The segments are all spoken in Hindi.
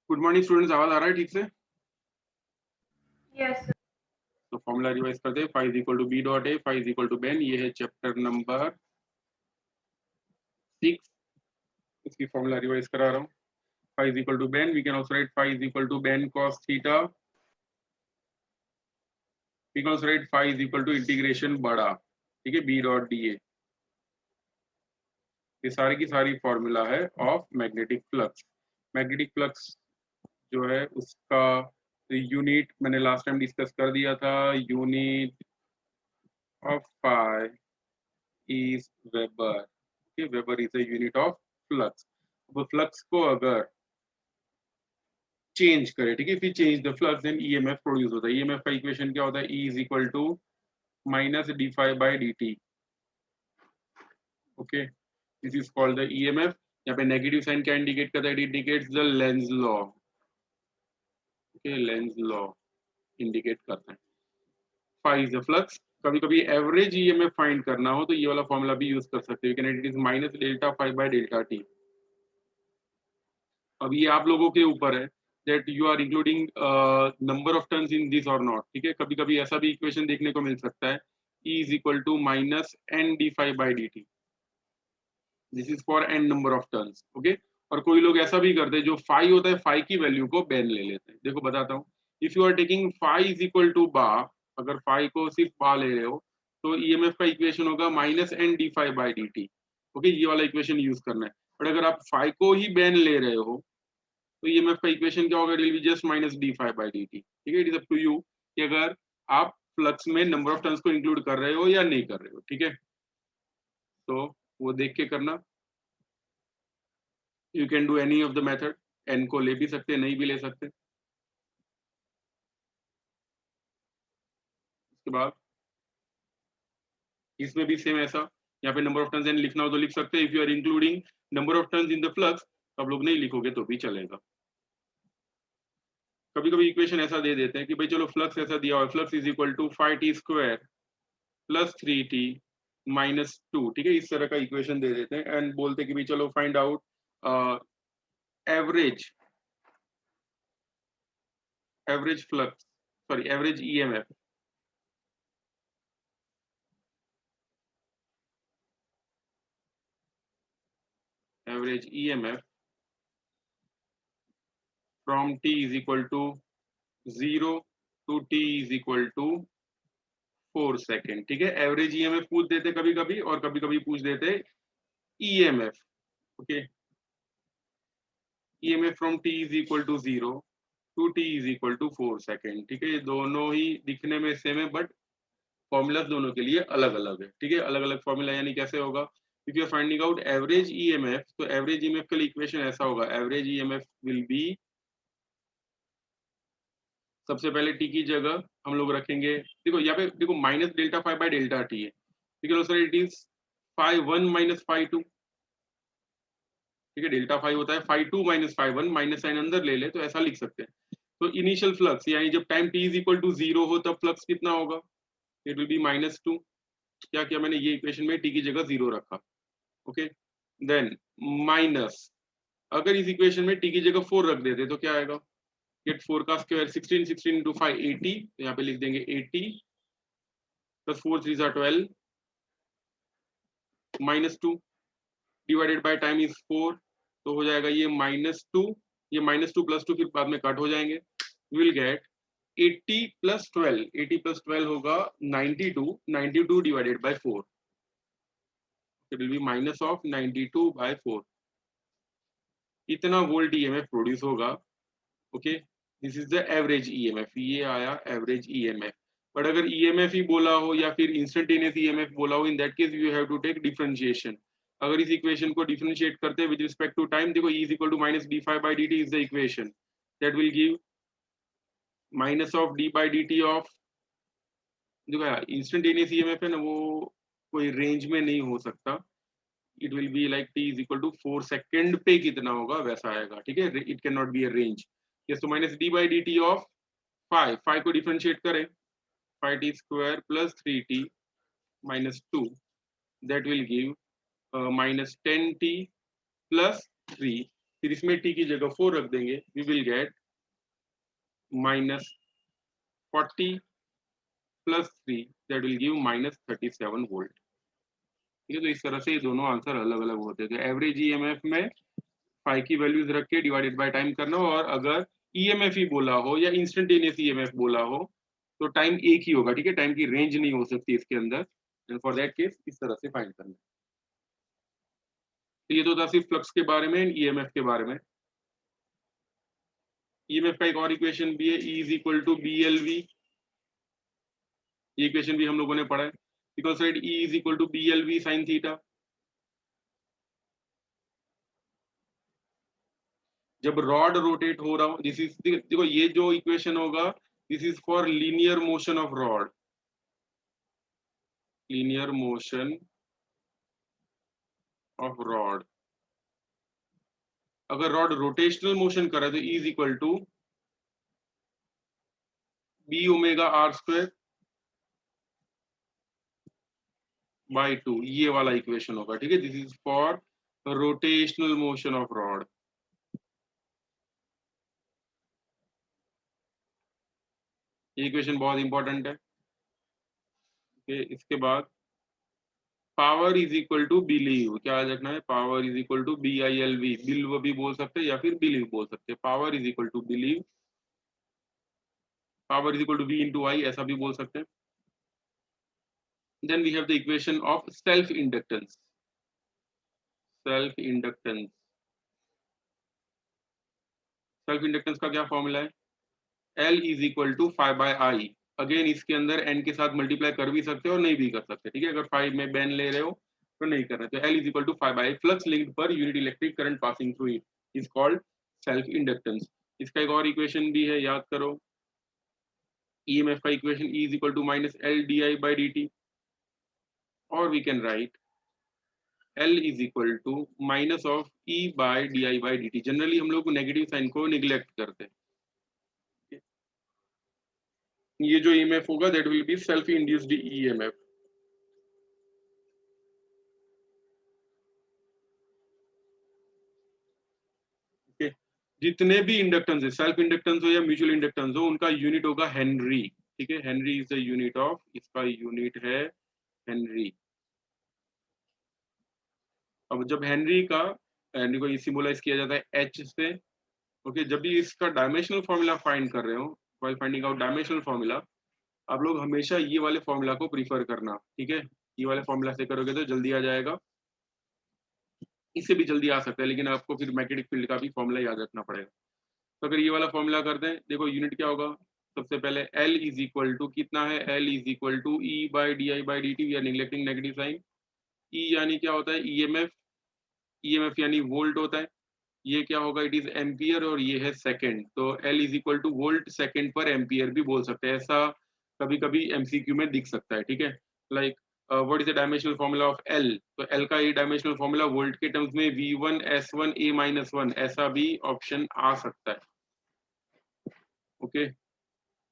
गुड मॉर्निंग स्टूडेंट्स, आवाज आ रहा है ठीक से? यस। तो फॉर्मूला रिवाइज करते हैं। Five equal to B dot A, five equal to ben. ये है चैप्टर नंबर 6। इसकी फॉर्मूला रिवाइज करा रहा हूँ। Five equal to ben, we can also write five equal to Ben cos theta. We can also write five equal to integration बड़ा, ठीक है, बी डॉट डी ए। ये सारी की सारी फॉर्मूला है of magnetic flux. Magnetic flux जो है उसका यूनिट मैंने लास्ट टाइम डिस्कस कर दिया था। Unit of phi is weber. Weber is a unit of flux. वो फ्लक्स को अगर चेंज करे, ठीक है, फिर change the flux then EMF produce होता है। ईएमएफ का इक्वेशन क्या होता है? E is equal to minus D phi by D T. Okay, this is called the EMF. यहाँ पे नेगेटिव साइन क्या इंडिकेट करता है? It indicates the Lenz law. Okay, Lenz law indicate करता है। Phi is the flux. कभी कभी एवरेज ईएमएफ फाइंड करना हो तो ये वाला फॉर्मूला भी यूज कर सकते हो। It is minus delta phi by delta T. अब ये आप लोगों के ऊपर है that you are including number of turns in this or not, ठीक है। कभी कभी ऐसा भी इक्वेशन देखने को मिल सकता है, E is equal to minus n d phi by dt. This is for n number of turns, okay। और कोई लोग ऐसा भी करते हैं, जो फाई होता है फाई की वैल्यू को बेन ले लेते हैं। देखो बताता हूँ, if you are taking phi is equal to बा, अगर फाई को सिर्फ बा ले रहे हो तो ईएमएफ का इक्वेशन होगा minus N D phi by D T. Okay, ये वाला इक्वेशन यूज करना है। बट अगर आप फाई को ही बेन ले रहे हो तो ईएमएफ का इक्वेशन क्या होगा? It will be just minus D phi by D T, ठीक है। It is up to you कि अगर आप फ्लक्स में नंबर ऑफ टर्न्स को इंक्लूड कर रहे हो या नहीं कर रहे हो, ठीक है। तो वो देख के करना। You can do any of the method. N को ले भी सकते, नहीं भी ले सकते। उसके बाद इसमें भी सेम ऐसा, यहाँ पे नंबर ऑफ टर्न्स एन लिखना हो तो लिख सकते हैं। If you are including number of turns in the flux, आप लोग नहीं लिखोगे तो भी चलेगा। कभी कभी इक्वेशन ऐसा दे देते हैं कि भाई चलो फ्लक्स ऐसा दिया हुआ है, flux is equal to phi T square plus three T minus two, ठीक है। इस तरह का इक्वेशन दे देते हैं एंड बोलते हैं कि भाई चलो find out average flux, sorry average EMF. Average EMF from t is equal to 0 to t is equal to 4 second, ठीक है। एवरेज ईएमएफ पूछ देते कभी कभी, और कभी कभी पूछ देते EMF. Okay, EMF from t is equal to 0 to t is equal to 4 second, ठीक है। ये दोनों ही दिखने में सेम है बट फॉर्मूलाज दोनों के लिए अलग अलग है, ठीक है। अलग अलग फॉर्मूला यानी कैसे होगा? If you are finding out average EMF, तो एवरेज ईएमएफ का इक्वेशन ऐसा होगा, एवरेज ईएमएफ विल बी, सबसे पहले टी की जगह हम लोग रखेंगे, देखो यहाँ पे देखो minus delta five by delta T है, ठीक है। Sir it is five one minus five two, ठीक है। डेल्टा फाइव होता है five two minus five one, minus sign अंदर ले ले तो ऐसा लिख सकते हैं। तो इनिशियल फ्लक्स यानी जब time T is equal to 0 हो तब फ्लक्स कितना होगा? It will be minus two. क्या किया मैंने? ये इक्वेशन में टी की जगह 0 रखा, ओके। देन माइनस, अगर इस इक्वेशन में टी की जगह 4 रख देते तो क्या आएगा? गेट 4 का स्क्वायर 16, 16 into 5 80, तो यहाँ पे लिख देंगे 80 plus 4 3 12 -2 divided by time is 4, तो हो जाएगा ये -2, ये -2 +2 फिर बाद में कट हो जाएंगे, विल गेट 80 + 12, 80 + 12 होगा 92, 92 divided by 4, it will be minus of 92/4, इतना वोल्ट ईएमएफ प्रोड्यूस होगा। Okay, this is the average EMF, ये आया एवरेज ईएमएफ। बट अगर ईएमएफ ही बोला हो या फिर इंस्टेंटेनियस ईएमएफ बोला हो, in that case you have to take differentiation. अगर इस इक्वेशन को डिफरेंशिएट करते हैं विद रिस्पेक्ट टू टाइम, देखो E is equal to -d5/dt is the equation that will give minus of d/dt of, देखो इंस्टेंटेनियस ईएमएफ है ना, वो कोई रेंज में नहीं हो सकता, it will be like t is equal to 4 second पे कितना होगा वैसा आएगा, ठीक है, it can not be a range. Yes, तो -d/dt ऑफ 5 को डिफरेंशिएट करें, 5t² + 3t -2, that will give -10t + 3, फिर इसमें t की जगह 4 रख देंगे, we will get -40 + 3, that will give -37 volt. ठीक है, तो इस तरह से ये दोनों आंसर अलग अलग होते हैं। तो एवरेज ईएमएफ में 5 की वैल्यूज रख के डिवाइडेड बाय टाइम करना, और अगर ईएमएफ ही बोला हो या इंस्टेंटेनियस ईएमएफ बोला हो तो टाइम एक ही होगा, ठीक है, टाइम की रेंज नहीं हो सकती इसके अंदर, एंड फॉर दैट केस इस तरह से फाइंड करना। तो ये तो था सिर्फ फ्लक्स के बारे में, ईएमएफ के बारे में। ईएमएफ का एक और इक्वेशन भी है, E is equal to BLV, ये इक्वेशन भी हम लोगों ने पढ़ा है, because right E is equal to BLV sin theta. जब रॉड रोटेट हो रहा हो, दिस इज, देखो ये जो इक्वेशन होगा this is for linear motion of rod, linear motion of rod. अगर रॉड रोटेशनल मोशन कर रहा है तो E is equal to B ω/2 ये वाला इक्वेशन होगा, ठीक है, this is for rotational motion of rod. ये इक्वेशन बहुत इंपॉर्टेंट है। इसके बाद power is equal to believe, क्या याद रखना है, power is equal to BILV, बिल्व भी बोल सकते हैं या फिर बिलीव बोल सकते हैं, power is equal to believe, power is equal to V into I ऐसा भी बोल सकते हैं। Then we have the equation of self inductance, self inductance, self inductance का क्या फॉर्मूला है, L is equal to 5/I। Again इसके अंदर n के साथ मल्टीप्लाई कर भी सकते हो और नहीं भी कर सकते, ठीक है, अगर 5 में बेन ले रहे हो तो नहीं करना, तो L is equal to 5/I, flux linked per unit electric current passing through it is called self inductance. इसका एक और इक्वेशन भी है, याद करो, EMF का इक्वेशन E इज इक्वल टू -LdI/dt, और we can write L is equal to minus of E/dI/dt। Generally हम लोग नेगेटिव साइन को निग्लेक्ट करते हैं। ये जो EMF होगा that will be self induced EMF। Okay, जितने भी इंडक्टेंस है, सेल्फ इंडक्टेंस हो या म्यूचुअल इंडक्टेंस हो, उनका यूनिट होगा हेनरी, ठीक है, Henry is the unit of, इसका यूनिट है हेनरी। अब जब हेनरी को सिंबलाइज किया जाता है H से, ओके, जब भी इसका डायमेंशनल फॉर्मूला फाइंड कर रहे हो, while finding out dimensional formula, आप लोग हमेशा ये वाले फॉर्मूला को प्रीफर करना, ठीक है, ये वाले फॉर्मूला से करोगे तो जल्दी आ जाएगा, इससे भी जल्दी आ सकता है, लेकिन आपको फिर मैग्नेटिक फील्ड का भी फॉर्मूला याद रखना पड़ेगा। तो अगर ये वाला फॉर्मूला कर दें, देखो यूनिट क्या होगा, सबसे पहले L इज इक्वल टू कितना है, L is equal to E/dI/dt, we are neglecting negative sign. E यानी क्या होता है, EMF, EMF यानी वोल्ट होता है, ये क्या होगा, इट इज एम्पियर, और ये है सेकंड, तो L is equal two volt second पर एम्पियर भी बोल सकते हैं, ऐसा कभी कभी MCQ में दिख सकता है, ठीक है, like what is the dimensional formula of L, तो L का ये डायमेंशनल फॉर्मूला वोल्ट के टर्म्स में V1 S1 A-1, ऐसा भी ऑप्शन आ सकता है। ओके,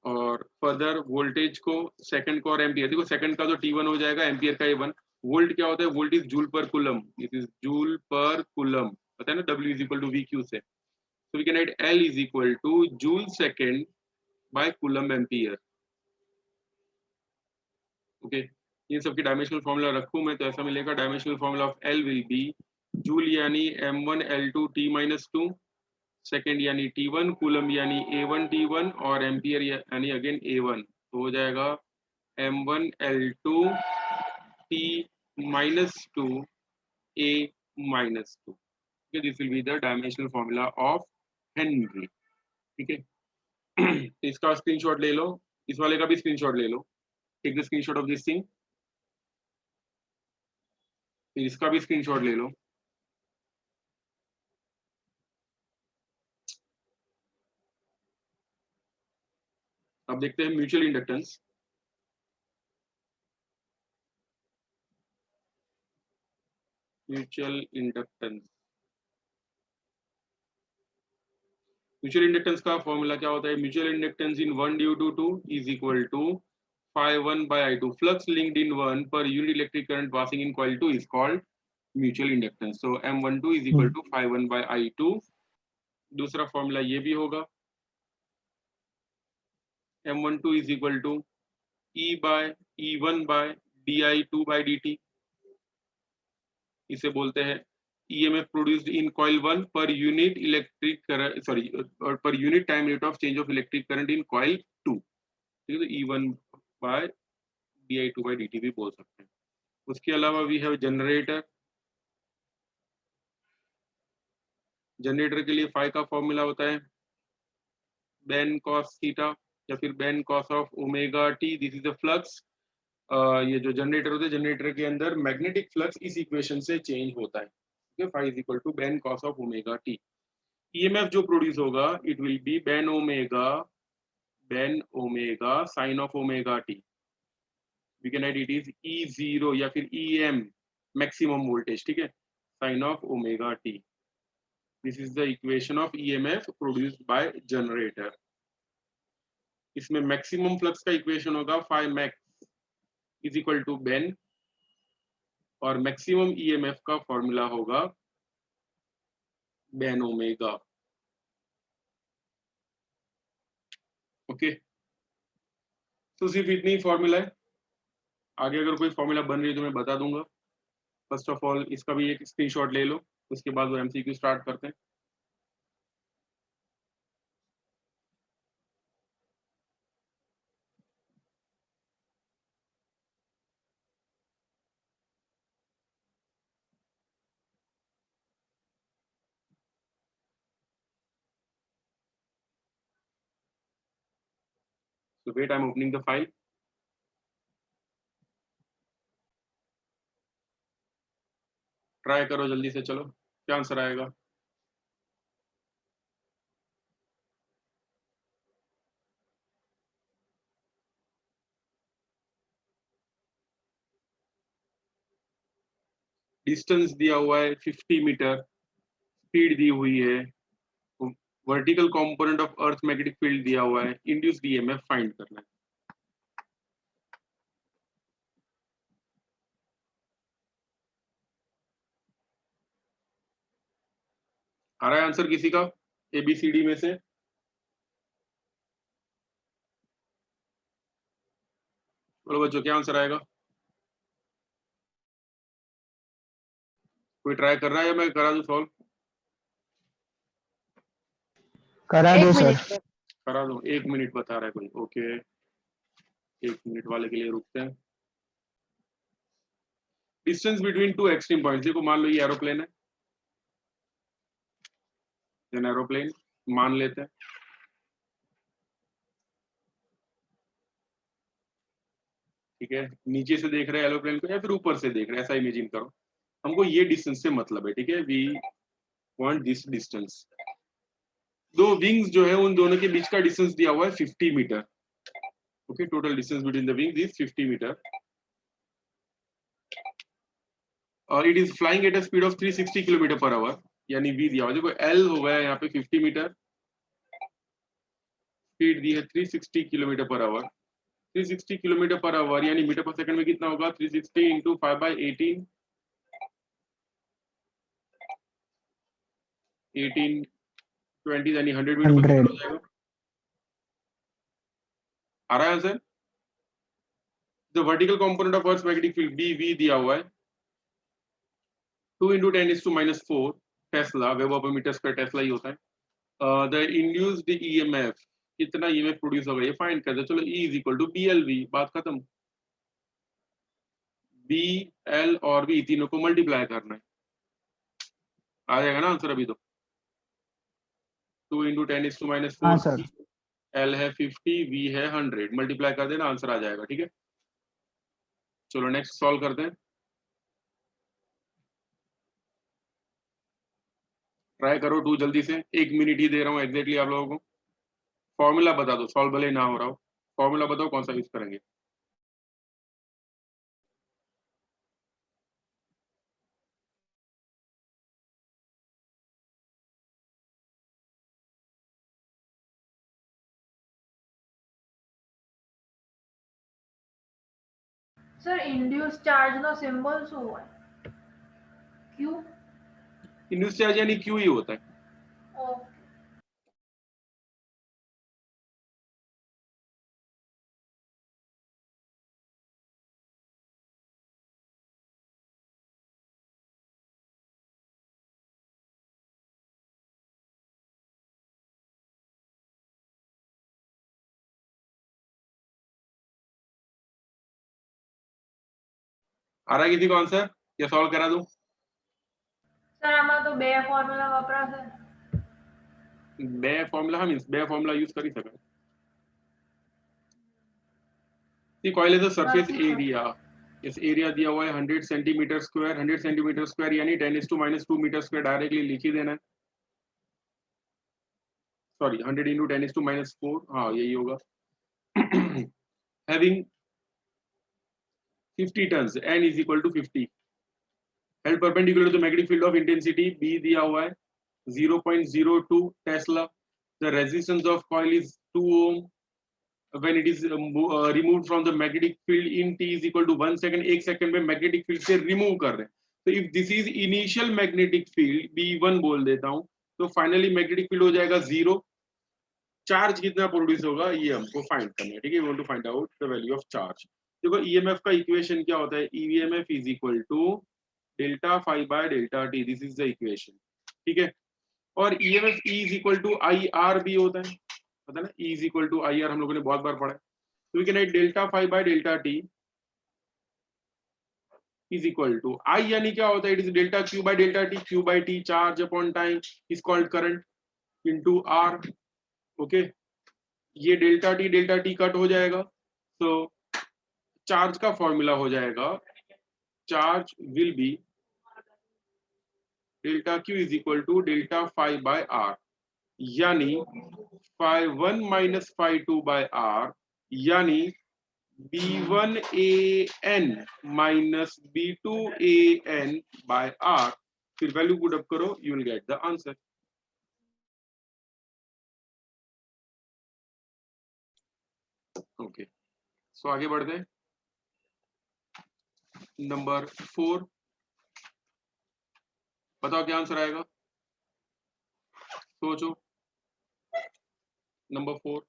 और फर्दर वोल्टेज को सेकंड को और एम्पियर, देखो सेकंड का तो T1 हो जाएगा, एम्पियर का A1, वोल्ट क्या होता है, volt is joule per coulomb, it is joule per coulomb, पता है ना, W is equal to VQ से, So we can write L is equal to Joule second by Coulomb ampere. Okay, इन सब की डायमेंशनल फॉर्मूला रखूं मैं तो ऐसा मिलेगा, dimensional formula of L will be joule यानी m1 L2 T-2, सेकेंड यानी T1, कूलम यानी A1 T1 और एम्पियर यानी अगेन A1, तो हो जाएगा m1 L2 T-2 A-2. Okay, this will be the dimensional formula of Henry. ठीक है, तो इसका स्क्रीनशॉट ले लो, इस वाले का भी स्क्रीनशॉट ले लो, take the screenshot of this thing, फिर इसका भी स्क्रीनशॉट ले लो। अब देखते हैं mutual inductance. Mutual inductance, mutual inductance का फॉर्मूला क्या होता है? Mutual inductance in 1/2 is equal to phi1 by I2. Flux linked in 1 per unit electric current passing in coil 2 is called mutual inductance. So M12 is equal to phi1 by I2. दूसरा फॉर्मूला ये भी होगा, M12 is equal to E1 by di2 by dt. इसे बोलते हैं EMF produced in coil 1 per unit electric current, sorry, or per unit time rate of change of electric current in coil 2. ठीक है, तो E1 by di2 by dt भी बोल सकते हैं। उसके अलावा वी हैव जनरेटर। जनरेटर के लिए फाई का फॉर्मूला होता है बेन कॉस थीटा या फिर BAN cos of omega t. This is the flux. ये जो जनरेटर होते हैं, जनरेटर के अंदर मैग्नेटिक फ्लक्स इस इक्वेशन से चेंज होता है। ठीक है, phi is equal to Ben cos of omega t. EMF जो प्रोड्यूस होगा it will be BAN omega sine of omega t. We can write it is E0 या फिर EM मैक्सिमम वोल्टेज। ठीक है, sine of omega t. This is the equation of EMF produced by generator. इसमें मैक्सिमम फ्लक्स का इक्वेशन होगा phi max is equal to BAN, और मैक्सिमम EMF का फॉर्मूला होगा बेन ओमेगा। ओके, तो सिर्फ इतनी फॉर्मूला है, आगे अगर कोई फॉर्मूला बन रही है तो मैं बता दूंगा। फर्स्ट ऑफ ऑल इसका भी एक स्क्रीनशॉट ले लो, उसके बाद वो MCQ स्टार्ट करते हैं। So wait, I'm opening the file. Try करो जल्दी से, चलो क्या आंसर आएगा? डिस्टेंस दिया हुआ है 50 मीटर, स्पीड दी हुई है, vertical component of earth magnetic field दिया हुआ है, इंड्यूस्ड EMF फाइंड करना है। आ रहा है आंसर किसी का ABCD में से? बोलो बच्चों, क्या आंसर आएगा? कोई ट्राई कर रहा है या मैं करा दूं सॉल्व? करा दो सर। करा दूं? 1 मिनट बता रहा है कोई। ओके, 1 मिनट वाले के लिए रुकते हैं। Distance between two extreme points, देखो मान लो ये एरोप्लेन है, एरोप्लेन मान लेते हैं। ठीक है, नीचे से देख रहे हैं एरोप्लेन को या फिर ऊपर से देख रहे हैं, ऐसा इमेजिन करो। हमको ये डिस्टेंस से मतलब है। ठीक है, वी वांट दिस डिस्टेंस। दो विंग्स जो है उन दोनों के बीच का डिस्टेंस दिया हुआ है 50 metre. Okay, total distance between the wings is 50 metre और it is flying at a speed of 360 kilometre per hour, यानी वी दिया हुआ, देखो एल हो गया यहाँ पे 50 मीटर, स्पीड दी है 360 kilometre per our. 360 kilometre per hour यानी मीटर पर सेकंड में कितना होगा? 360 इंटू 5/18, 18 20 यानी 100 मीटर पर सेकंड हो जाएगा। आ रहा है answer? The vertical component of earth magnetic field B V दिया हुआ है 2 × 10⁻⁴ tesla weber per metre square tesla ही होता है। द इंड्यूस्ड ईएमएफ कितना ईएमएफ प्रोड्यूस होगा ये फाइंड करते हैं। चलो E is equal to BLV, बात खत्म। बी एल और बी तीनों को मल्टीप्लाई करना है, आ जाएगा ना आंसर अभी तो। 2 × 10⁻⁴ हाँ सर। एल है 50, वी है 100, मल्टीप्लाई कर देना आंसर आ जाएगा। ठीक है, चलो नेक्स्ट सॉल्व करते हैं। ट्राई करो टू जल्दी से, 1 मिनट ही दे रहा हूँ एग्जैक्टली आप लोगों को। फॉर्मूला बता दो, सॉल्व भले ना हो रहा हो, फॉर्मूला बताओ कौन सा यूज करेंगे। સર ઇન્ડ્યુસ ચાર્જનો સિમ્બોલ શું હોય? ક્યુ? इंड्यूस चार्ज यानी क्यू ही होता है। ઓકે. आ रहा है किसी को आंसर या सॉल्व करा दूं? સર આમાં તો બે ફોર્મ્યુલા વપરાશે. બે ફોર્મ્યુલા હા મીન્સ બે ફોર્મ્યુલા યુઝ કરી શકાય। C coil is the surface area, इस एरिया दिया हुआ है 100 सेंटीमीटर स्क्वायर, 100 सेंटीमीटर स्क्वायर यानी 10⁻² मीटर स्क्वायर डायरेक्टली लिख ही देना है। सॉरी 100 × 10⁻⁴, हाँ यही होगा। Having 50 turns n is equal to 50 held perpendicular to the magnetic field of intensity B दिया हुआ है 0.02 Tesla. the resistance of coil is 2 ohm when it is removed from the magnetic field in t is equal to 1 second। 1 second में magnetic field से remove कर रहे हैं, तो if this is initial magnetic field B1 बोल देता हूं, तो फाइनली magnetic field हो जाएगा 0। चार्ज कितना प्रोड्यूस होगा ये हमको फाइंड करना है। ठीक है, we want to find out the value of charge. देखो ईएमएफ का इक्वेशन क्या होता है, EMF is equal to delta phi by delta t, this is the equation. ठीक है, और EMF E is equal to I R भी होता है, पता है ना, E is equal to I R हम लोगों ने बहुत बार पढ़ा है। तो we can write delta phi by delta T is equal to I, यानी क्या होता है, it is delta Q by delta T, Q by T charge upon time is called current into R. Okay, ये डेल्टा टी कट हो जाएगा, तो चार्ज का फॉर्मूला हो जाएगा, charge will be delta Q is equal to delta phi by R, यानी phi 1 minus phi 2 by R, यानी B1 AN minus B2 AN by R. फिर वैल्यू पुट अप करो, you will get the answer. Okay, so आगे बढ़ते हैं। नंबर 4 बताओ क्या आंसर आएगा, सोचो। नंबर 4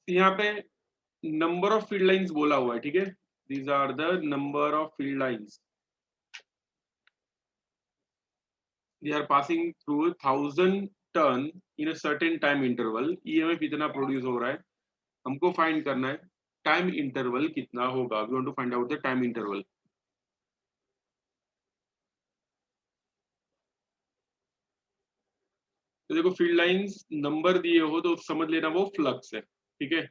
यहाँ पे नंबर ऑफ फील्ड लाइंस बोला हुआ है। ठीक है, these are the number of field lines, they are passing through 1000 turn in a certain time interval. EMF इतना प्रोड्यूस हो रहा है, हमको फाइंड करना है टाइम इंटरवल कितना होगा। We want to find out the time interval. तो देखो फील्ड लाइंस नंबर दिए हो तो समझ लेना वो फ्लक्स है। ठीक है,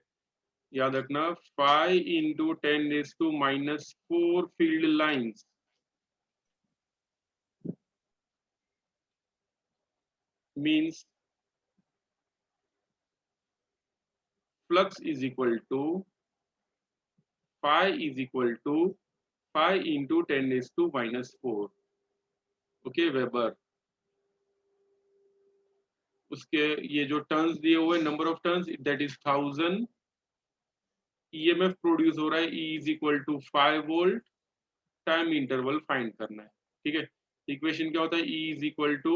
याद रखना 5 × 10⁻⁴ field lines means flux is equal to 5 is equal to 5 × 10⁻⁴। Okay weber, उसके ये जो टर्न्स दिए हुए number of turns that is 1000 EMF produce हो रहा है, E is equal to 5 volt, time interval find करना है, ठीक है। इक्वेशन क्या होता है, E is equal to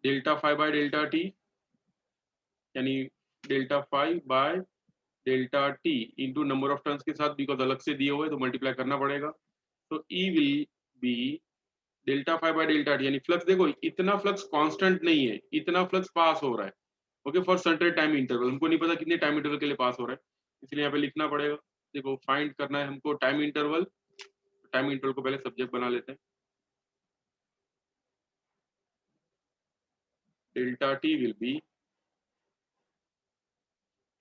delta 5 by delta T, यानी delta 5 by delta T into number of turns के साथ, बिकॉज अलग से दिए हुए तो मल्टीप्लाई करना पड़ेगा। तो E will be delta 5 by delta T, यानी फ्लक्स देखो इतना फ्लक्स कांस्टेंट नहीं है, इतना फ्लक्स पास हो रहा है, okay, for certain time interval. हमको नहीं पता कितने टाइम इंटरवल के लिए पास हो रहा है, इसलिए यहाँ पे लिखना पड़ेगा। देखो फाइंड करना है हमको टाइम इंटरवल, टाइम इंटरवल को पहले सब्जेक्ट बना लेते हैं। Delta T will be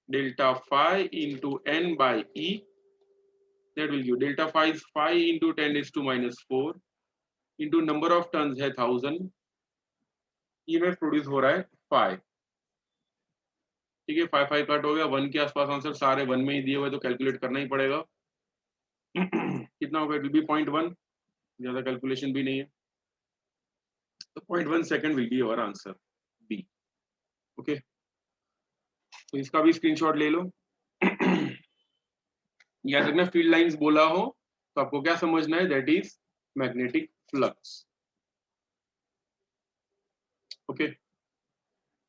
delta phi into n by e, that will give delta phi is 5 into 10 is to minus 4 into number of turns है 1000, EMF प्रोड्यूस हो रहा है 5, ठीक है। 5 कट हो गया, 1 के आसपास आंसर, सारे 1 में ही दिए हुए तो कैलकुलेट करना ही पड़ेगा। कितना होगा, इट विल बी 0.1, ज्यादा कैलकुलेशन भी नहीं है, तो 0.1 second will be our answer B, okay. तो इसका भी स्क्रीनशॉट ले लो। याद रखना फील्ड लाइंस बोला हो तो आपको क्या समझना है, that is magnetic flux, okay.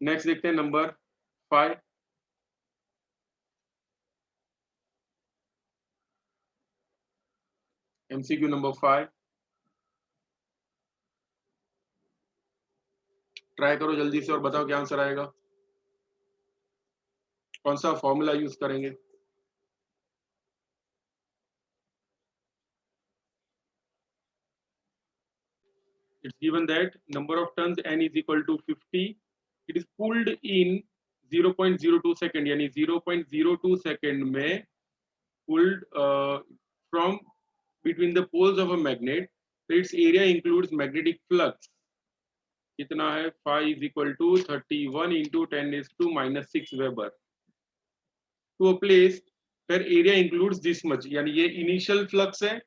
Next देखते हैं नंबर 5। एमसीक्यू नंबर 5, ट्राई करो जल्दी से और बताओ क्या आंसर आएगा, कौन सा फॉर्मूला यूज करेंगे। It's given that number of turns n is equal to 50, it is pulled in 0.02 second, यानी 0.02 सेकंड में pulled from between the poles of a magnet, so its area includes magnetic flux, कितना है, phi is equal to 31 into 10 is to minus 6 Weber to a place where area includes this much, यानी ये इनिशियल फ्लक्स है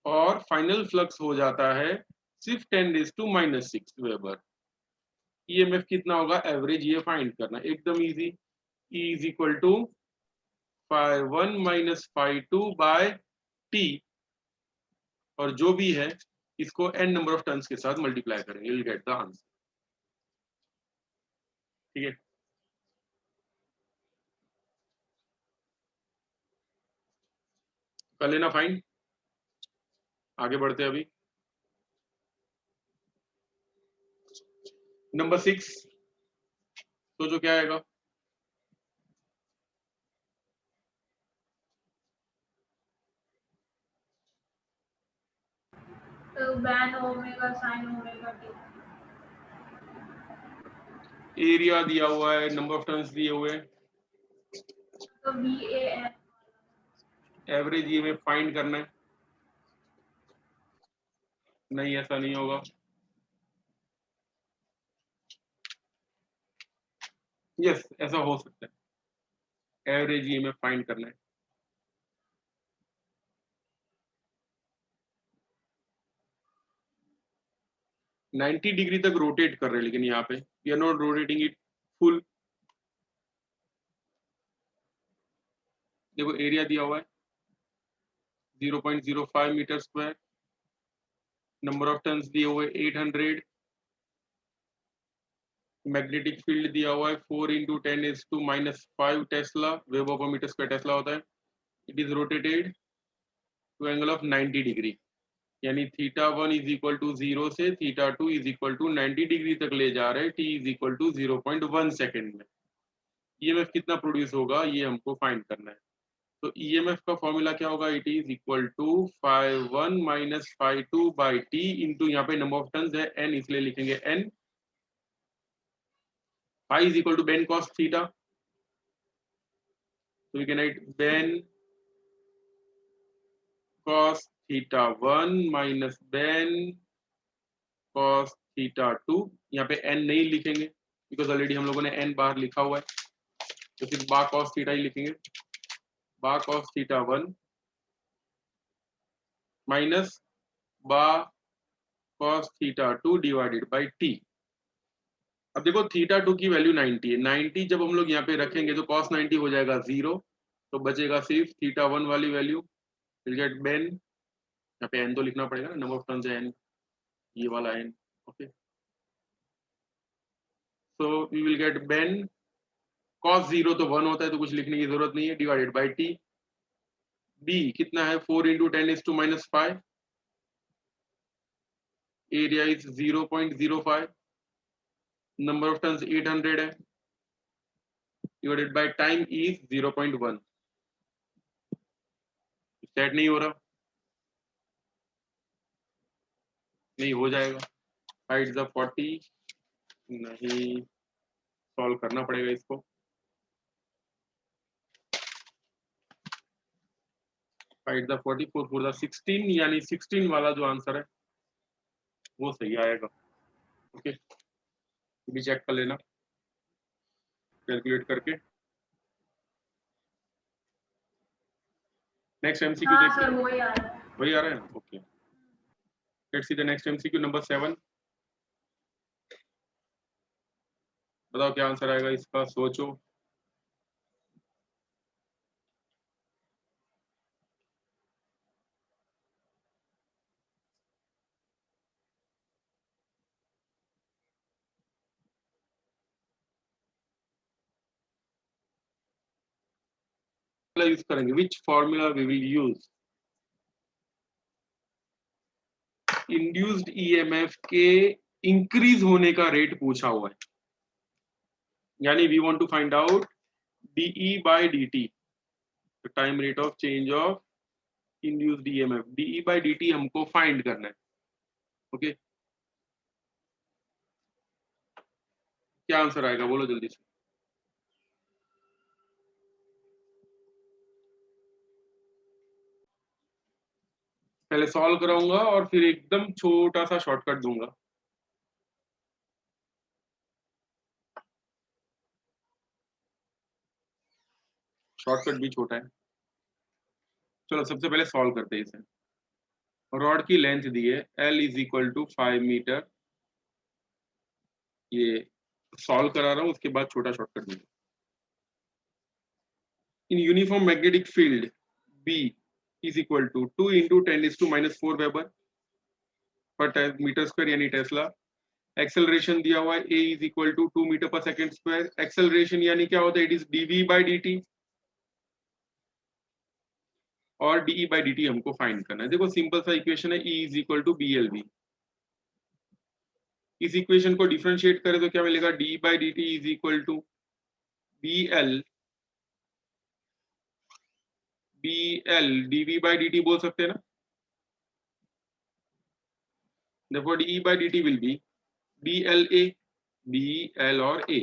और फाइनल फ्लक्स हो जाता है सिर्फ 10 is to minus 6 Weber। EMF कितना होगा एवरेज, ये फाइंड करना, एकदम easy. E is equal to phi 1 minus phi 2 by t, और जो भी है इसको n नंबर ऑफ टर्न्स के साथ मल्टीप्लाई करेंगे, you'll get the आंसर, ठीक है। कर लेना फाइन, आगे बढ़ते हैं अभी। नंबर 6, तो जो क्या आएगा, तो ban omega sine omega T, area दिया हुआ है, नंबर ऑफ टर्न्स दिए हुए हैं, तो B A N, average EMF find करना है। नहीं ऐसा नहीं होगा, यस ऐसा हो सकता है, एवरेज ईएमएफ फाइंड करना है। नाइन्टी डिग्री तक रोटेट कर रहे हैं, लेकिन यहाँ पे we are not rotating it full. देखो एरिया दिया हुआ है 0.05 metre square, number of turns दिए हुए 800, मैग्नेटिक फील्ड दिया हुआ है 4 into 10 is to minus 5 tesla, weber per metre square tesla होता है। It is rotated to angle of 90 degree, यानी θ1 इज इक्वल टू 0 से θ2 इज इक्वल टू 90 डिग्री तक ले जा रहे हैं, t is equal to 0.1 second में। ईएमएफ कितना प्रोड्यूस होगा ये हमको फाइंड करना है। तो ईएमएफ का फॉर्मूला क्या होगा, it is equal to phi1 minus phi2 by t into, यहाँ पे नंबर ऑफ टर्न्स है n, इसलिए लिखेंगे n। phi is equal to ben cos theta, so we can write ben cos theta 1 minus ben cos theta 2, यहाँ पे n नहीं लिखेंगे बिकॉज ऑलरेडी हम लोगों ने n बाहर लिखा हुआ है, तो सिर्फ बा cos theta ही लिखेंगे, बा cos theta 1 माइनस बा cos theta 2 divided by t, अब देखो थीटा 2 की वैल्यू 90 है, 90 जब हम लोग यहाँ पे रखेंगे तो cos 90 हो जाएगा 0, तो बचेगा सिर्फ थीटा 1 वाली वैल्यू, विल गेट बेन, यहाँ पे n तो लिखना पड़ेगा ना, नंबर ऑफ टर्न्स है n, ये वाला n, okay, so we will get BAN cos 0 तो 1 होता है तो कुछ लिखने की जरूरत नहीं है, डिवाइडेड बाई t, b कितना है 4 into 10⁻⁵, area is 0.05, number of turns 800 है, divided by time is 0.1, set नहीं हो रहा, नहीं हो जाएगा, हाइट द 40, नहीं सॉल्व करना पड़ेगा इसको, हाइट द 44 फॉर द 16, यानी 16 वाला जो आंसर है वो सही आएगा, ओके, भी चेक कर लेना कैलकुलेट करके। नेक्स्ट एमसीक्यू हाँ देखते सर हैं, वही आ रहा है। वही आ रहा है, okay, let's see the next MCQ number 7, बताओ क्या आंसर आएगा इसका, सोचो, यूज करेंगे, which formula we will use, induced EMF के इंक्रीज होने का रेट पूछा हुआ है, यानी we want to find out dE by dt, time rate of change of induced EMF, dE by dt हमको फाइंड करना है, ओके, क्या आंसर आएगा बोलो जल्दी से, पहले सॉल्व कराऊंगा और फिर एकदम छोटा सा शॉर्टकट दूंगा, शॉर्टकट भी छोटा है, चलो सबसे पहले सॉल्व करते हैं इसे, रॉड की लेंथ दी है L is equal to 5 metre, ये सॉल्व करा रहा हूं उसके बाद छोटा शॉर्टकट दूंगा, in uniform magnetic field B is equal to 2 into 10⁻⁴ weber per metre square यानी टेस्ला, एक्सेलरेशन दिया हुआ है A is equal to 2 metre per second square, acceleration यानी क्या होता है, it is dv by dt, और dE बाई dt हमको फाइंड करना है, देखो सिंपल सा इक्वेशन है, E is equal to BLV, इस इक्वेशन को डिफरेंशिएट करें तो क्या मिलेगा, dE by dt is equal to BL dV by dt बोल सकते हैं ना, therefore dE by dt will be BLA, BL और A,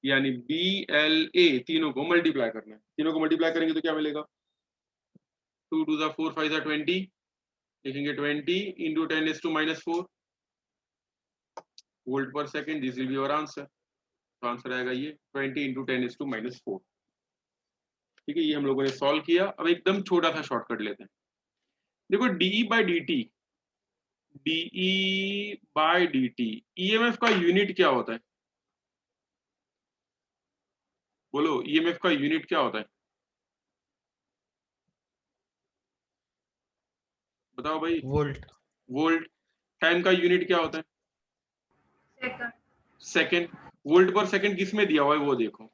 यानी BLA तीनों को मल्टीप्लाई करना है, तीनों को मल्टीप्लाई करेंगे तो क्या मिलेगा, 2 to the 4 5 20, लिखेंगे 20 into 10⁻⁴ वोल्ट पर second, this will be your answer, तो आंसर आएगा ये 20 into 10⁻⁴, ठीक है, ये हम लोगों ने सॉल्व किया, अब एकदम छोटा सा शॉर्टकट लेते हैं, देखो dE by dt, dE by dt, EMF का यूनिट क्या होता है, बोलो ईएमएफ का यूनिट क्या होता है, बताओ भाई, वोल्ट। वोल्ट, टाइम का यूनिट क्या होता है, second. Second, volt per second किस में दिया हुआ है वो देखो,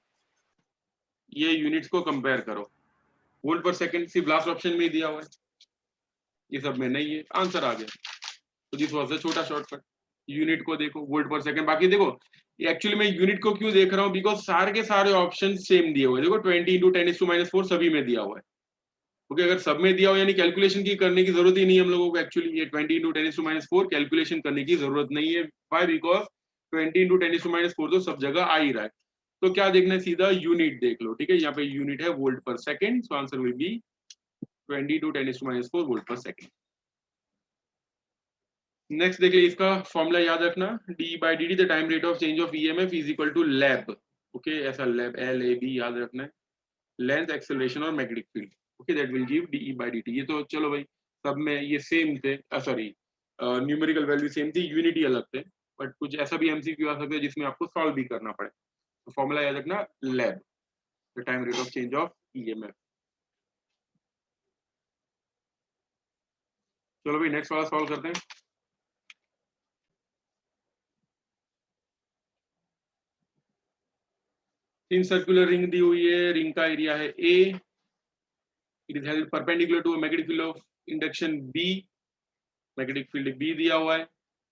ये यूनिट्स को कंपेयर करो, वोल्ट पर सेकंड सिर्फ लास्ट ऑप्शन में ही दिया हुआ है, ये सब में नहीं है, आंसर आ गया, तो दिस वाज द छोटा शॉर्टकट, यूनिट को देखो वोल्ट पर सेकंड, बाकी देखो एक्चुअली मैं यूनिट को क्यों देख रहा हूँ, बिकॉज सारे के सारे ऑप्शन सेम दिए हुए हैं, देखो 20 into 10⁻⁴ सभी में दिया हुआ है, ओके, अगर सब में दिया हो यानी कैलकुलेशन की करने की जरूरत ही नहीं है हम लोगों को, एक्चुअली ये 20 into 10⁻⁴ कैलकुलेशन करने की जरूरत नहीं है, व्हाई, बिकॉज 20 into 10⁻⁴ तो सब जगह आ ही रहा है, तो क्या देखना है, सीधा यूनिट देख लो, ठीक है, यहाँ पे यूनिट है volt per second, so answer will be 20 into 10⁻⁴ volt per second. Next देख लीजिए, इसका फॉर्मूला याद रखना, d by D t the time rate of change of EMF is equal to LAB, okay, ऐसा लैब LAB याद रखना है, लेंथ, एक्सेलरेशन और magnetic field, okay, that will give dE by D t, ये तो चलो भाई सब में ये सेम थे, सॉरी न्यूमेरिकल वैल्यू सेम थी, यूनिटी अलग थे, बट कुछ ऐसा भी एमसीक्यू आ सकता है जिसमें आपको सॉल्व भी करना पड़े। तो फॉर्मूला याद रखना, lab, the time rate of change of EMF. चलो भाई नेक्स्ट वाला सॉल्व करते हैं। तीन सर्कुलर रिंग दी हुई है, रिंग का एरिया है A, it is held perpendicular to magnetic field of induction B, magnetic field B दिया हुआ है।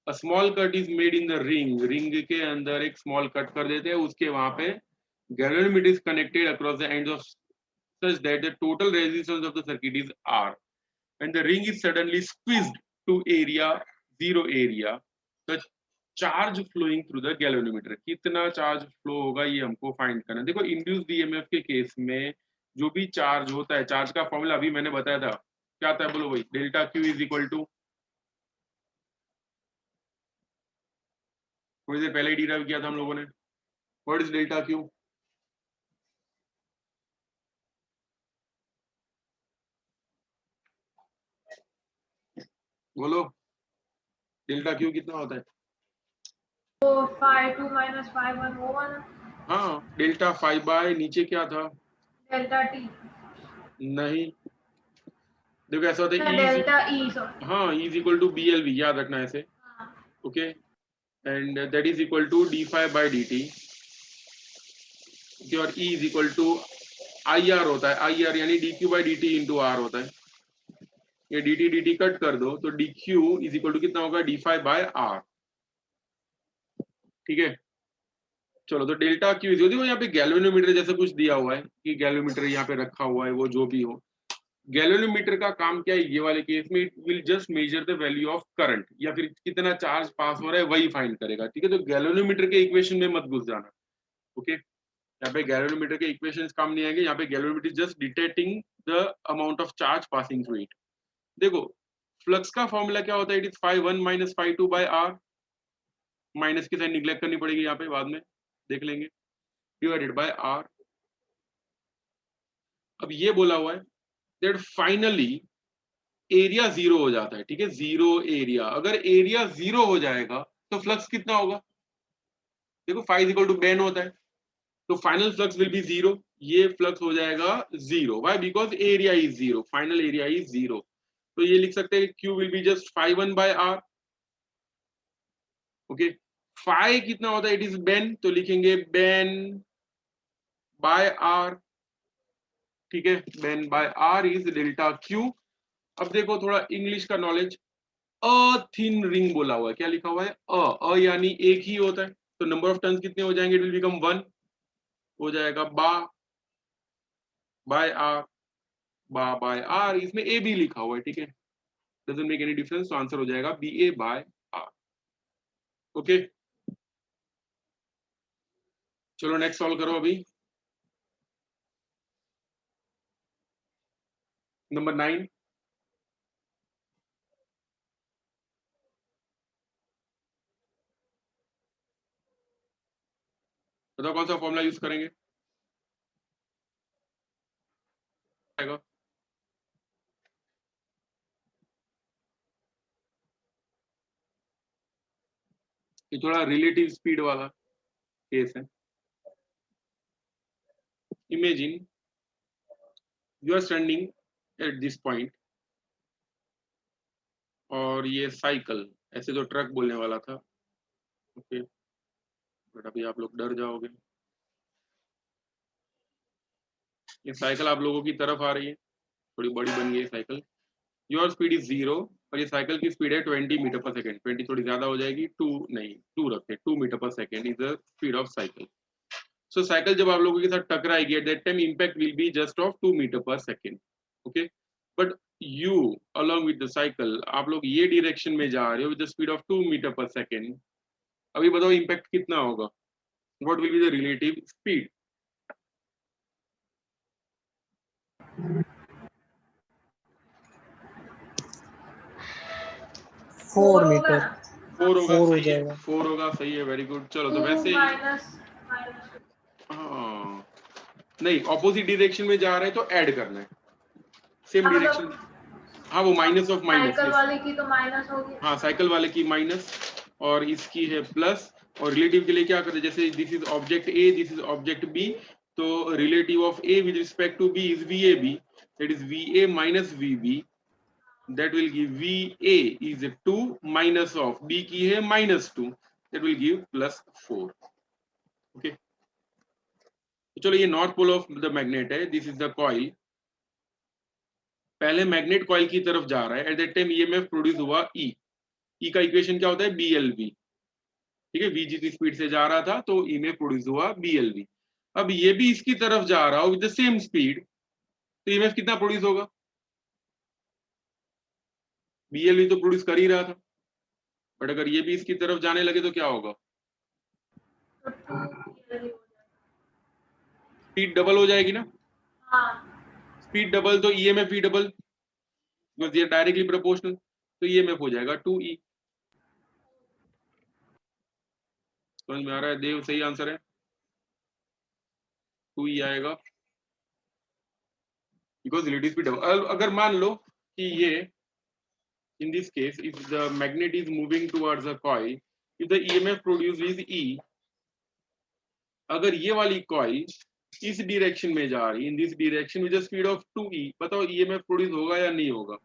A small cut is made in the ring, ring के अंदर एक स्मॉल कट कर देते हैं, उसके वहां पे galvanometer is connected across the ends of such that the total resistance of the circuit is R and the ring is suddenly squeezed to area zero area, the charge flowing through the galvanometer. कितना चार्ज फ्लो होगा ये हमको फाइंड करना है। देखो इंड्यूस्ड ईएमएफ के केस में जो भी चार्ज होता है, चार्ज का फॉर्मूला अभी मैंने बताया था, क्या था बोलो भाई, delta Q is equal to, थोड़ी देर पहले ही डिराइव किया था हम लोगों ने, व्हाट इज डेल्टा क्यू? बोलो, डेल्टा क्यू कितना होता है? तो 5 2 - 5 1 वो वाला हाँ, डेल्टा 5 बाय नीचे क्या था? डेल्टा टी, नहीं, देखो ऐसा होता है डेल्टा ई, सॉरी। हाँ, E is equal to BLV, याद रखना ऐसे, okay, and that is equal to d5 by dt, और E is equal to IR होता है, IR यानी dq by dt into R होता है। ये dt कट कर दो तो dq इज इक्वल टू कितना होगा, d5 बाय R, ठीक है। चलो तो डेल्टा क्यू इज, देखो यहाँ पे गैल्वेनोमीटर जैसा कुछ दिया हुआ है कि गैल्वेनोमीटर यहाँ पे रखा हुआ है, वो जो भी हो, गैल्वेनोमीटर का काम क्या है ये वाले केस में, it will just measure the value of current, या फिर कितना चार्ज पास हो रहा है वही फाइंड करेगा, ठीक है। तो गैल्वेनोमीटर के इक्वेशन में मत घुस जाना, ओके। यहाँ पे गैल्वेनोमीटर के इक्वेशंस काम नहीं आएंगे, यहाँ पे galvanometer just detecting the amount of charge passing through इट। देखो फ्लक्स का फॉर्मूला क्या होता है, it is φ1 - φ2 by R, minus की साइन निग्लेक्ट करनी पड़ेगी यहाँ पे, बाद में देख लेंगे, डिवाइडेड बाय R। अब ये बोला हुआ है दैट फाइनली एरिया जीरो हो जाता है, ठीक है, जीरो एरिया, अगर एरिया जीरो हो जाएगा तो फ्लक्स कितना होगा, देखो φ इज इक्वल टू बेन होता है, तो final flux will be zero, ये फ्लक्स हो जाएगा zero, why, because area is zero, final area is zero. तो ये लिख सकते हैं Q will be just φ1 by R, okay. Phi कितना होता है, इट इज बेन, तो लिखेंगे बेन बाय R, ठीक है, BAN by R is delta Q। अब देखो थोड़ा इंग्लिश का नॉलेज, अ थिन रिंग बोला हुआ है, क्या लिखा हुआ है, अ यानी एक ही होता है, तो नंबर ऑफ टर्न्स कितने हो जाएंगे, इट विल बिकम 1, हो जाएगा बा बाय आर, बा बाय आर, इसमें ए बी लिखा हुआ है, ठीक है, डजंट मेक एनी डिफरेंस, तो आंसर हो जाएगा BA बाय आर, ओके। चलो नेक्स्ट सॉल्व करो अभी, नंबर 9। बताओ कौन सा फॉर्मूला यूज करेंगे, ये थोड़ा रिलेटिव स्पीड वाला केस है। Imagine you are standing at this point, और ये साइकिल, ऐसे तो ट्रक बोलने वाला था, ओके, बट अभी आप लोग डर जाओगे, ये साइकिल आप लोगों की तरफ आ रही है, थोड़ी बड़ी बन गई है साइकिल, योर स्पीड इज 0 और ये साइकिल की स्पीड है 20 मीटर पर सेकेंड, 20 थोड़ी ज्यादा हो जाएगी, 2 नहीं 2 रखते, 2 metre per second is the speed of cycle. So cycle जब आप लोगों के साथ टकराएगी at that time impact will be just of 2 metre per second, okay. But you along with the cycle, आप लोग ये डायरेक्शन में जा रहे हो with the speed of 2 metre per second, अभी बताओ इम्पैक्ट कितना होगा, what will be the relative speed? Four metre, 4 होगा, फोर हो सही है, जाएगा। 4 होगा, सही है, वेरी गुड। चलो तो 2 वैसे ही माइनस हाँ, नहीं ऑपोजिट डायरेक्शन में जा रहे हैं तो ऐड करना है, सेम मतलब डायरेक्शन, हाँ वो माइनस ऑफ माइनस, साइकिल वाले की तो माइनस होगी, हाँ साइकिल वाले की माइनस, और इसकी है प्लस, और रिलेटिव के लिए क्या करते हैं, जैसे this is object A, this is object B, तो relative of A with respect to B is V A B, that is V A minus V B, that will give VA is 2 minus of B की है -2, that will give +4. okay, तो चलो ये north pole of the magnet है, दिस इज द कॉइल, पहले मैग्नेट कॉइल की तरफ जा रहा है, at that time EMF produce हुआ E, E का इक्वेशन क्या होता है BLV, ठीक है, V जितनी स्पीड से जा रहा था तो ईएमएफ प्रोड्यूस हुआ BLV। अब ये भी इसकी तरफ जा रहा हो विद द सेम स्पीड, तो ईएमएफ कितना प्रोड्यूस होगा, BLV तो प्रोड्यूस कर ही रहा था, बट अगर ये भी इसकी तरफ जाने लगे तो क्या होगा, स्पीड डबल हो जाएगी ना, स्पीड डबल तो ईएमएफ भी डबल, बिकॉज़ ये डायरेक्टली प्रोपोर्शनल, तो ईएमएफ हो जाएगा 2E। समझ में आ रहा है देव, सही आंसर है 2E आएगा, बिकॉज रिलेटिव स्पीड डबल। अगर मान लो कि ये in this case if the magnet is moving towards a coil, if the EMF produced is E, अगर ये वाली कॉइल इस डायरेक्शन में जा रही, in this direction with the speed of 2E, बताओ ईएमएफ प्रोड्यूस होगा या नहीं होगा,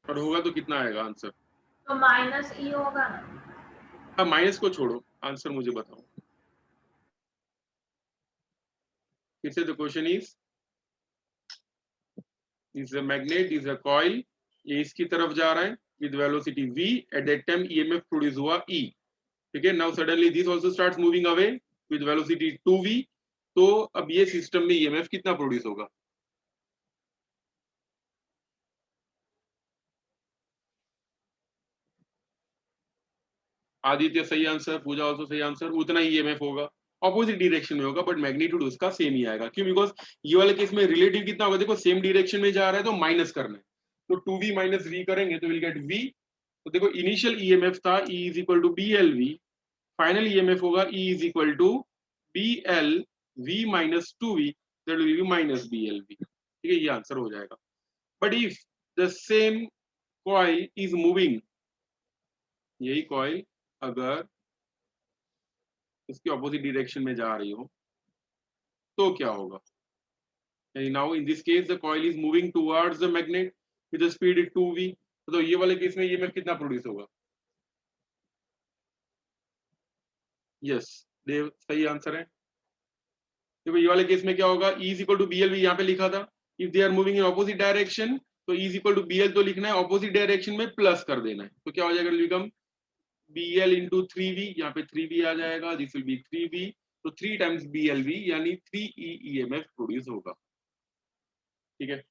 और होगा तो कितना आएगा आंसर, तो -E होगा ना, हाँ माइनस को छोड़ो, आंसर मुझे बताओ फिर से। The question is a magnet, is a coil, ये इसकी तरफ जा रहा है with velocity v, eight that time EMF produce हुआ E, ठीक है, now suddenly this also starts moving away with velocity 2v, तो अब ये सिस्टम में ईएमएफ कितना प्रोड्यूस होगा, आदित्य सही आंसर, पूजा आल्सो सही आंसर, उतना ही ईएमएफ होगा, ऑपोजिट डायरेक्शन में होगा बट मैग्नीट्यूड उसका सेम ही आएगा, क्यों, बिकॉज ये वाले केस में रिलेटिव कितना होगा, देखो सेम डायरेक्शन में जा रहा है तो माइनस करना है, तो 2v माइनस v करेंगे तो विल गेट v, तो देखो इनिशियल ईएमएफ था E is equal to BLV, final EMF होगा E is equal to BLV minus 2v, that will be minus BLV, ठीक है, ये आंसर हो जाएगा। But if the same coil is moving, यही कॉइल अगर इसकी ऑपोजिट डायरेक्शन में जा रही हो तो क्या होगा, now in this case the coil is moving towards the magnet with the speed 2v, तो ये वाले केस में ईएमएफ कितना प्रोड्यूस होगा, यस देव सही आंसर है। देखो ये वाले केस में क्या होगा, E is equal to BLV यहाँ पे लिखा था, if they are moving in opposite direction तो E is equal to BL तो लिखना है, ऑपोजिट डायरेक्शन में प्लस कर देना है, तो क्या हो जाएगा, बिकम BL इंटू 3v, यहाँ पे 3v आ जाएगा, दिस विल बी 3v, तो 3 टाइम्स BLV यानी 3E ईएमएफ प्रोड्यूस होगा, ठीक है।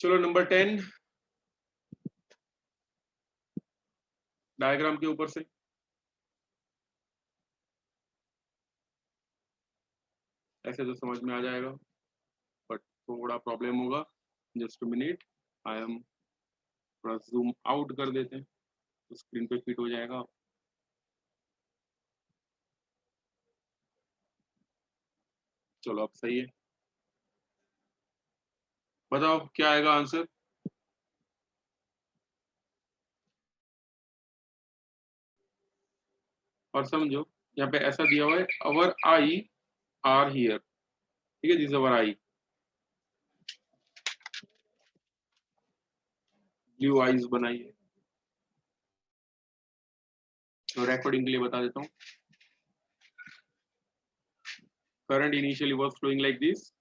चलो नंबर 10 डायग्राम के ऊपर से, ऐसे तो समझ में आ जाएगा बट थोड़ा प्रॉब्लम होगा, जस्ट मिनट, आई एम थोड़ा जूम आउट कर देते हैं तो स्क्रीन पे फिट हो जाएगा। चलो अब सही है, बताओ क्या आएगा आंसर, और समझो यहाँ पे ऐसा दिया हुआ है, अवर आई आर हियर, ठीक है, this our I, blue eyes बनाइए, तो रिकॉर्डिंग के लिए बता देता हूँ, current initially was flowing like this,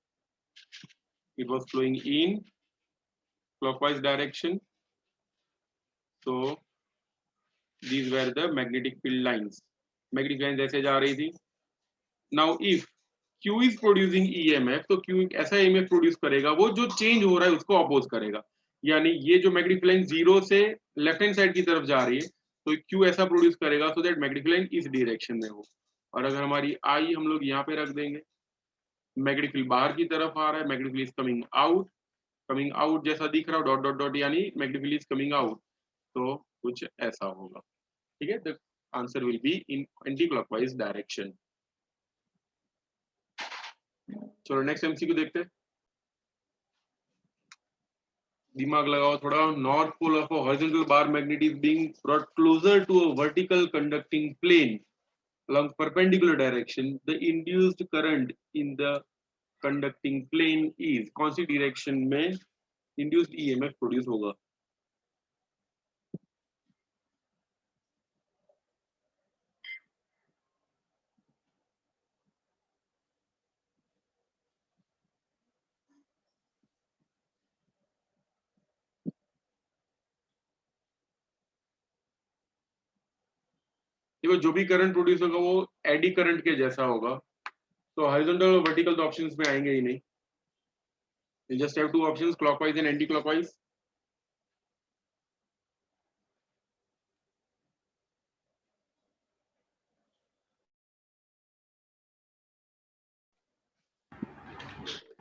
it was flowing in clockwise direction, so these were the magnetic field lines, magnetic lines ऐसे जा रही थी। now if Q is producing EMF, तो Q एक ऐसा EMF प्रोड्यूस करेगा वो जो चेंज हो रहा है उसको अपोज करेगा, यानी ये जो मैग्नेटिक लाइन जीरो से लेफ्ट हैंड साइड की तरफ जा रही है तो Q ऐसा प्रोड्यूस करेगा सो दैट मैग्नेटिक लाइन इस डायरेक्शन में हो, और अगर हमारी I हम लोग यहाँ पे रख देंगे, मैग्नेटिक फील्ड बाहर की तरफ आ रहा है, magnetic field is coming out जैसा दिख रहा है, डॉट डॉट डॉट, यानी magnetic field is coming out, तो कुछ ऐसा होगा, ठीक है, the answer will be in anticlockwise direction. चलो नेक्स्ट एमसीक्यू देखते हैं, दिमाग लगाओ थोड़ा। North pole of a horizontal bar magnet is being brought closer to a vertical conducting plane along perpendicular direction. The induced current in the conducting plane is कौन सी डायरेक्शन में induced EMF प्रोड्यूस होगा? देखो जो भी करंट प्रोड्यूस होगा वो एडी करंट के जैसा होगा, तो हॉरिजॉन्टल और वर्टिकल तो ऑप्शंस में आएंगे ही नहीं। You just have two options, clockwise and anti-clockwise.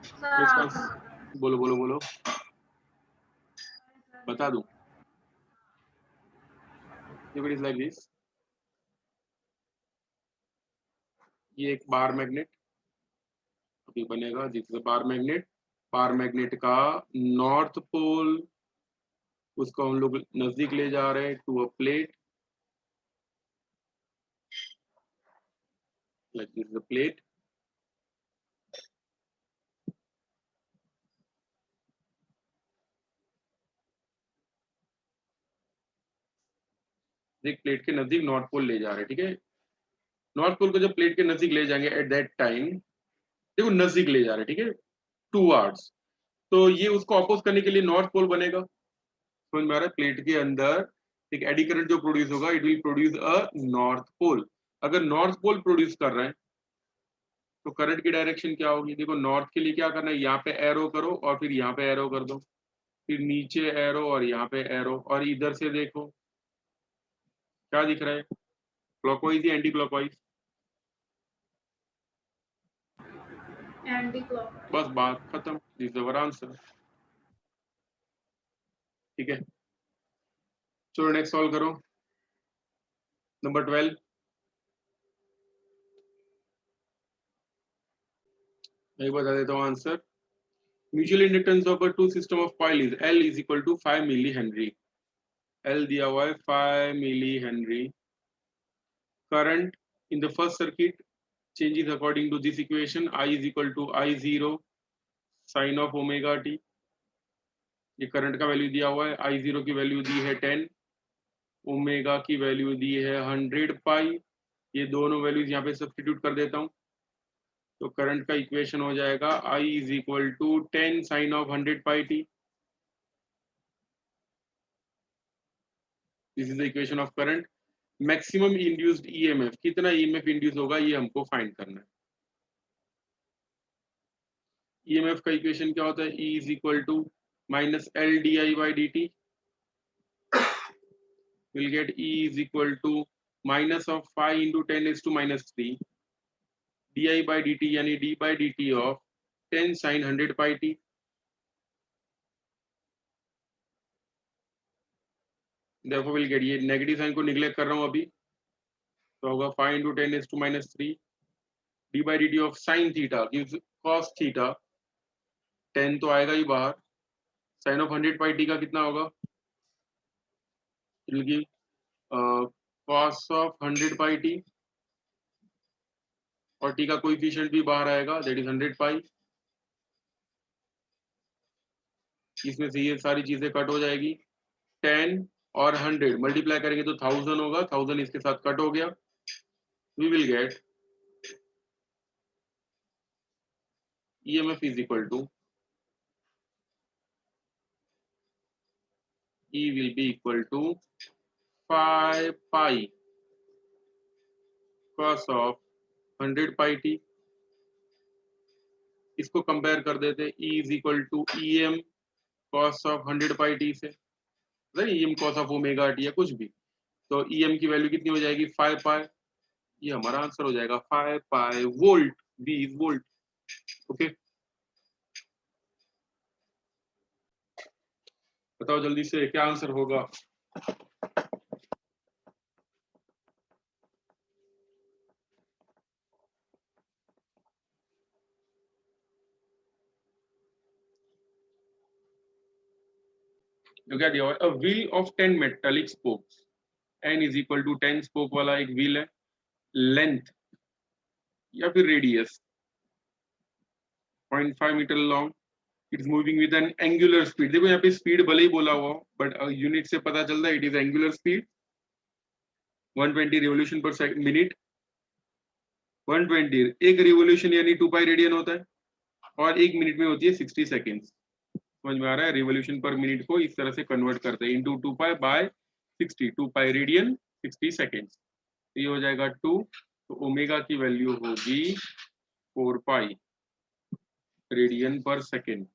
Sir इसका आप बोलो बोलो बोलो, बता दूं। If it is like this, ये एक बार मैग्नेट अभी बनेगा, जिससे बार मैग्नेट का नॉर्थ पोल उसको हम लोग नजदीक ले जा रहे हैं to a plate, like this is a plate. एक प्लेट के नजदीक नॉर्थ पोल ले जा रहे हैं, ठीक है। नॉर्थ पोल को जब प्लेट के नजदीक ले जाएंगे एट दैट टाइम, देखो नजदीक ले जा रहे हैं, ठीक है, टू आवर्स, तो ये उसको अपोज करने के लिए नॉर्थ पोल बनेगा। समझ में आ रहा है? प्लेट के अंदर एक एडी करंट जो प्रोड्यूस होगा, it will produce a north pole. अगर नॉर्थ पोल प्रोड्यूस कर रहे हैं तो करंट की डायरेक्शन क्या होगी? देखो नॉर्थ के लिए क्या करना है, यहाँ पे एरो करो और फिर यहाँ पे एरो कर दो, फिर नीचे एरो और यहाँ पे एरो, और इधर से देखो क्या दिख रहा है, क्लॉकवाइज या एंटी क्लॉकवाइज? Anti clock. बस बात खत्म, दिस इज आवर आंसर। ठीक है, चलो नेक्स्ट सॉल्व करो, नंबर 12। मैं बता देता हूँ answer. Mutual inductance of a two system of coil is L is equal to 5 milli henry. L दिया हुआ है 5 milli henry. Current in the first circuit changes according to this equation, I is equal to I0 sin of omega t। ये करंट का वैल्यू दिया हुआ है, I0 की वैल्यू दी है 10, ओमेगा की वैल्यू दी है 100 पाई। ये दोनों वैल्यूज यहाँ पे सब्स्टिट्यूट कर देता हूँ, तो करंट का इक्वेशन हो जाएगा I is equal to 10 sine of 100 pi t. This is the equation of current. Maximum induced EMF, कितना ईएमएफ इंड्यूस होगा ये हमको फाइंड करना है। ईएमएफ का इक्वेशन क्या होता है, E is equal to minus L d I by D t. we'll get E is equal to minus of 5 into 10 is to minus 3 di by dt यानी d by dt of 10 sin 100 pi t। therefore we'll get, ये नेगेटिव साइन को निगलेक्ट कर रहा हूँ अभी, तो होगा 5 into 10 is to minus 3 d by dt of sin theta gives cos theta, 10 तो आएगा ही बाहर, sin of 100 pi t का कितना होगा, it will give cos of 100 pi t, और t का कोएफिशिएंट भी बाहर आएगा, that is 100 pi। इसमें से ये सारी चीजें कट हो जाएगी, 10 और 100 मल्टीप्लाई करेंगे तो 1000 होगा, 1000 इसके साथ कट हो गया। We will get EMF is equal to E will be equal to 5 pi cos of 100 pi t। इसको कंपेयर कर देते, E is equal to EM cos of 100 pi t से, EM cos of omega t या कुछ भी, तो EM की वैल्यू कितनी हो जाएगी 5 pi। ये हमारा आंसर हो जाएगा 5 pi volt, V is volt. Okay, बताओ जल्दी से क्या आंसर होगा। तो क्या दिया हुआ है, a wheel of 10 metallic spokes, n is equal to 10 spoke वाला एक व्हील है, लेंथ या फिर radius 0.5 metre long, it's moving with an angular speed. देखो यहाँ पे स्पीड भले ही बोला हुआ बट यूनिट से पता चलता है it is angular speed 120 revolution per minute. 120 एक रिवोल्यूशन यानी 2 पाई रेडियन होता है, और एक मिनट में होती है 60 सेकेंड्स। समझ में आ रहा है, रिवोल्यूशन पर मिनट को इस तरह से कन्वर्ट करते हैं into 2 pi by 60, 2 pi radian 60 seconds, ये हो जाएगा 2। तो ओमेगा की वैल्यू होगी 4 pi radian per second.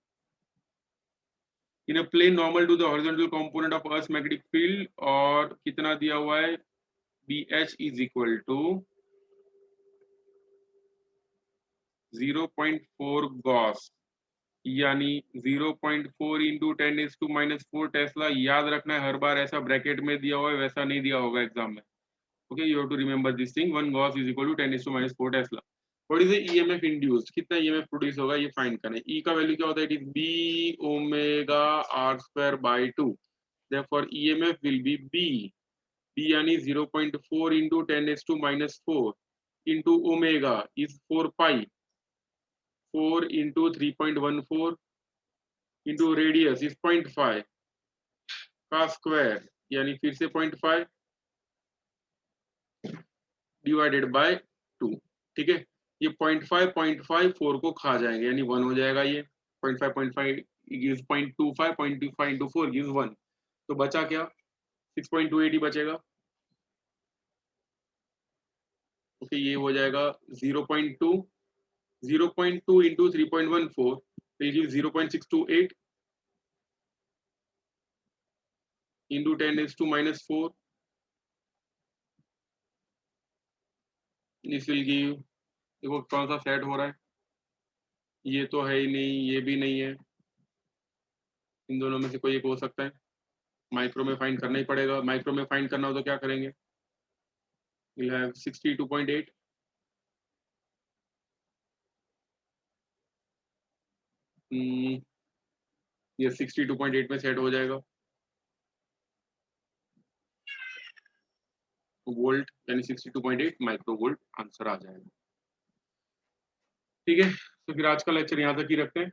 In a plane normal to the horizontal component of earth magnetic field, और कितना दिया हुआ है, BH is equal to 0.4 gauss, यानी 0.4 इंटू 10⁻⁻4 टेस्ला। याद रखना है, हर बार ऐसा ब्रैकेट में दिया हुआ है वैसा नहीं दिया होगा एग्जाम में। Okay, you have to remember this thing, 1 gauss is equal to 10⁻⁻4 tesla. What is the EMF induced, कितना ईएमएफ प्रोड्यूस होगा ये फाइंड करना है। ई का वैल्यू क्या होता है, it is B omega R square by 2, therefore EMF will be B यानी 0.4 into 10⁻⁻4 into omega is 4 pi, 4 into 3.14 into radius is 0.5 का स्क्वायर, यानी फिर से 0.5 डिवाइडेड बाय 2। ठीक है, ये 0.5 4 को खा जाएंगे यानी 1 हो जाएगा। ये 0.5 gives 0.25, 0.25 इंटू 4 gives 1, तो बचा क्या, 6.28 ही बचेगा। ओके, ये हो जाएगा 0.2, 0.2 इंटू 3.14, तो ये gives 0.628 into 10⁻⁻4, this will give, देखो कौन सा सेट हो रहा है, ये तो है ही नहीं, ये भी नहीं है, इन दोनों में से कोई एक हो सकता है। माइक्रो में फाइंड करना ही पड़ेगा, माइक्रो में फाइंड करना हो तो क्या करेंगे, we'll have 62.8, ये 62.8 में सेट हो जाएगा वोल्ट, यानी 62.8 माइक्रो वोल्ट आंसर आ जाएगा। ठीक है, तो फिर आज का लेक्चर यहाँ तक ही रखते हैं।